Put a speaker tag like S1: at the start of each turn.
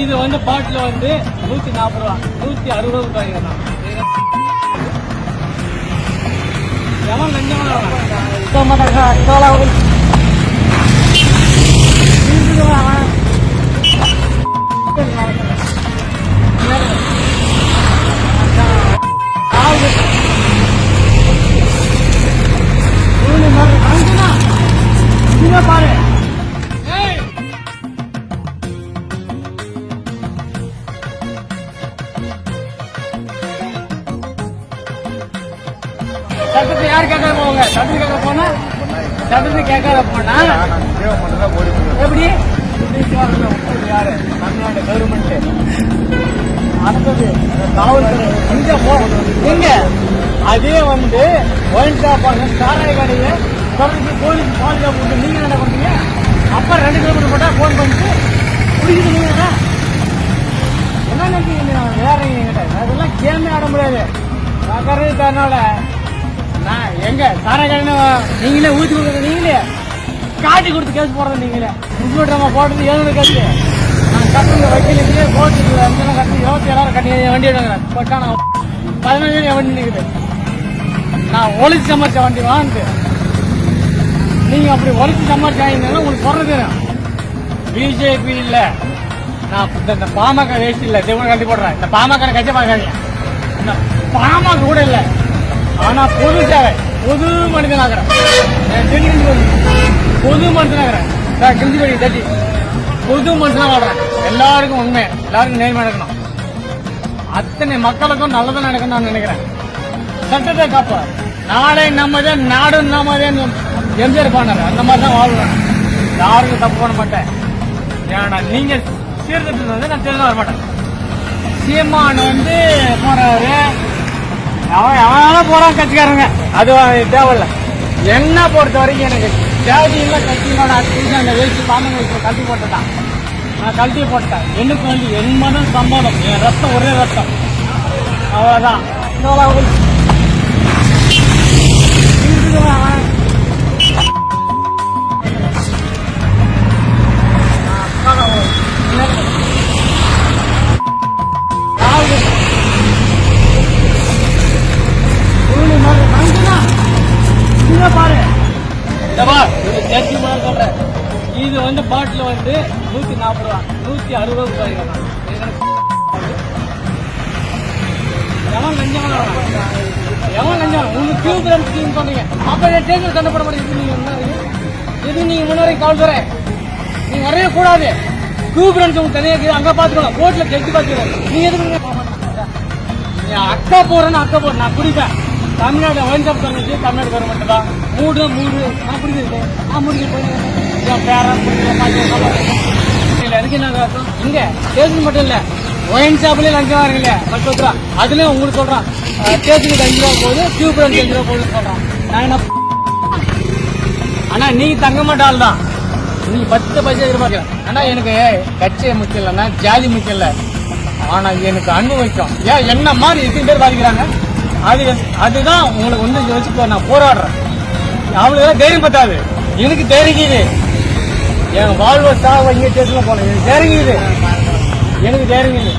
S1: இது வந்து பாட்டில் வந்து 140 ரூபா 160 ரூபாய்க்கு தான். எவன் லஞ்சமா பாரு. சட்டத்தை யார் கேட்காத போவாங்க? சட்டத்தை கேட்க போனா சட்டத்தை கேட்காத போனா எப்படி யாரு தமிழ்நாடு கவர்மெண்ட் அடுத்தது காவல்துறை இங்க எங்க அதே வந்து ஒயின் ஷாப் சாராய கடையை தொடர்ந்து போலீஸ் பாதுகாப்பு நீங்க என்ன பண்றீங்க? அப்ப 2 கிலோமீட்டர் போட்டா போன் பண்ணிட்டு குடிக்குது நீங்க என்ன நினைச்சீங்க? வேற எங்கிட்ட அதெல்லாம் கேமே ஆட முடியாது. தரனால நான் எங்க சாராய கடை நீங்களே ஊற்றி கொடுக்குறது, நீங்களே காட்டி கொடுத்து கேஸ் போடுறது, நீங்களே முக்கியமா போட்டது 700 கேஸ். நான் கட்டுற வக்கீலுக்கு கோர்ட்டு கட்டி 27 கட்டி வண்டி எடுக்கிறேன். பட்டா நான் 15 வண்டி நிற்குது. நான் ஒழிச்சு சம்பாரிச்ச வண்டி வாங்கிட்டு நீங்க அப்படி ஒழிச்சு சம்பாரிச்சாங்கன்னா உங்களுக்கு சொல்றது பிஜேபி இல்ல. நான் இந்த பாமக வேஸ்ட் இல்ல தேவனை கட்டி போடுறேன். இந்த பாமக கட்சி பார்க்காதீங்க. இந்த பாமக கூட இல்ல. ஆனா பொது சேவை பொது மனிதனாகிறேன். பொது மனுஷனாகிறேன். கிஞ்சி தட்டி பொது மனுஷனா வாழ்றேன். எல்லாருக்கும் உண்மை, எல்லாருக்கும் நேர்மை நடக்கணும். அத்தனை மக்களுக்கும் நல்லதான் நடக்கணும் நான் நினைக்கிறேன். சட்டத்தை காப்ப நாளை நம்மதே நாடு நம்மதே எம்ஜிஆர் பாண்டாரு. அந்த மாதிரி தான் வாழ்றேன். யாருக்கும் தப்பு பண்ண மாட்டேன். ஏன்னா நீங்க சீர்திருத்தம் வந்து நான் தெரிஞ்சு வர மாட்டேன். சீமான் வந்து போறாரு, அவன் போறான் கட்சிக்காரங்க, அது தேவையில்ல. என்ன பொறுத்த வரைக்கும் எனக்கு ஜாதியில கட்சியோட அந்த வேஸ்ட் பாமக வயசுல கல்வி போட்டுட்டான். நான் கல்வி போட்டேன். எனக்கு வந்து என் மனம் சம்பளம், என் ரத்தம் ஒரே ரத்தம், அவ்வளவுதான். பாரு சொல்றேன். இது வந்து பாட்டில் வந்து 140 ரூபா 160 ரூபாய்க்கு தான். எவன் லஞ்சமா எவன் லஞ்சம் உங்களுக்கு டியூப் ஸ்கீம் சொன்னீங்க. அப்ப தேர்தல் கண்டப்பட மாட்டேங்குது. இது நீங்க முன்னாடி காவல்துறை நீங்க வரைய கூடாது. டியூப் உங்களுக்கு தனியாக அங்க பாத்துக்கணும். கோர்ட்ல கெட்டு பாத்துக்கணும். நீங்க எதுக்கு அக்கா போறேன்னு அக்கா போறேன். நான் குடிப்பேன். தமிழ்நாடு ஒயின் ஷாப் தந்துச்சு தமிழ்நாடு கவர்மெண்ட் தான். மூடு நான் குடிக்கிறது நான் முடிஞ்சு பேரம் அதுக்கு என்ன அர்த்தம்? இங்க தேர்தல் மட்டும் இல்ல, ஒயின் ஷாப்லயே லஞ்சம் வாங்க இல்லையா 10 ரூபா. அதுலயும் உங்களுக்கு சொல்றான் தேர்தலுக்கு 5 ரூபா போகுது, டியூப் 5 ரூபா போகுதுன்னு சொல்றான். நான் என்ன ஆனா நீ தங்க மாட்டாள் தான். நீ 10 பைசா எதிர்பார்க்கல. ஆனா எனக்கு கட்சியை முக்கியம் இல்லைன்னா ஜாதி முக்கியம் இல்ல. ஆனா எனக்கு அன்பு முக்கியம். ஏன் என்ன மாதிரி எத்தனை பேர் பாதிக்கிறாங்க. அதுதான் உங்களுக்கு வந்து வச்சு நான் போராடுறேன். அவளுக்கு தைரியம் பத்தாது. எனக்கு தைரிக்குது. என் வாழ்வ சாவ இங்க பேசலாம் போல எனக்கு தைரிக்குது. எனக்கு தைரிக்குது.